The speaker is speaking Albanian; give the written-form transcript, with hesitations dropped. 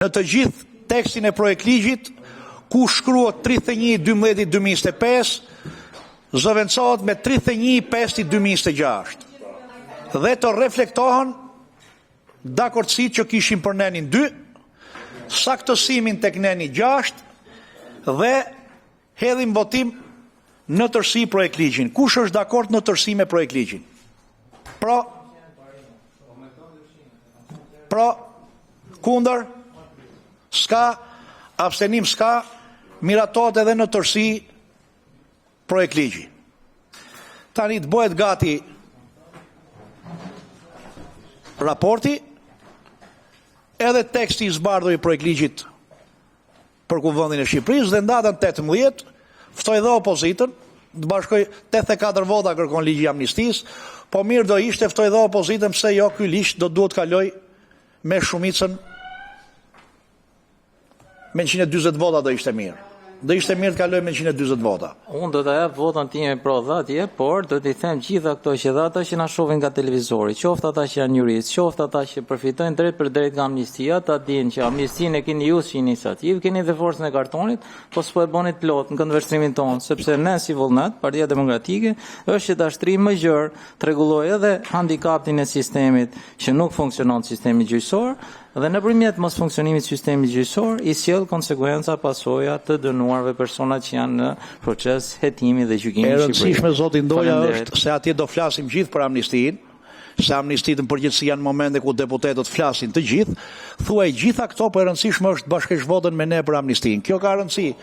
Në të gjithë tekstin e projekt ligjit, ku shkruat 31/12/2025, zëvendësohet me 31/5/2026. Dhe të reflektohen dakortësitë që kishin për nenin 2, saktësimin tek neni 6 dhe hedhim votim në tërësi projekt ligjin. Kush është dakord në tërësi me projekt ligjin? Pro, kundër, s'ka, abstenim s'ka, miratohet edhe në tërësi projekt ligji. Tani të bëhet gati raporti, edhe teksti i zbardhur i projekt ligjit për Kuvendin e Shqipërisë dhe në datën 18 ftoj dhe opozitën, të bashkoj 84 vota kërkon ligji i amnistisë, po mirë do ishte ftoj dhe opozitën pse jo ky ligj do duhet kaloj me shumicën me 140 vota do ishte mirë. Do ishte mirë të kaloj me 140 vota. Unë do të jap votën time pro dhe atje, por do t'i them gjitha këto që dhe ata që na shohin nga televizori, qoftë ata që janë juristë, qoftë ata që përfitojnë drejt për drejt nga amnistia, ta dinë që amnistinë e keni ju si iniciativë, keni dhe forcën e kartonit, po s'po e bëni plot në këndvështrimin tonë, sepse ne si vullnet, Partia Demokratike, është që dashtrim më gjerë të rregullojë edhe handikapin e sistemit që nuk funksionon sistemi gjyqësor, dhe nëpërmjet mos funksionimit sistemit gjyqësor i sjell konsekuenca pasoja të dënuarve persona që janë në proces hetimi dhe gjykimi e në Shqipëri. rëndësishme zoti Ndoja është se atje do flasim gjithë për amnistin, se amnistit në përgjithësi janë momente ku deputetët flasin të gjithë, thuaj gjitha këto, për e rëndësishme është bashkësh votën me ne për amnistin. Kjo ka rëndësi.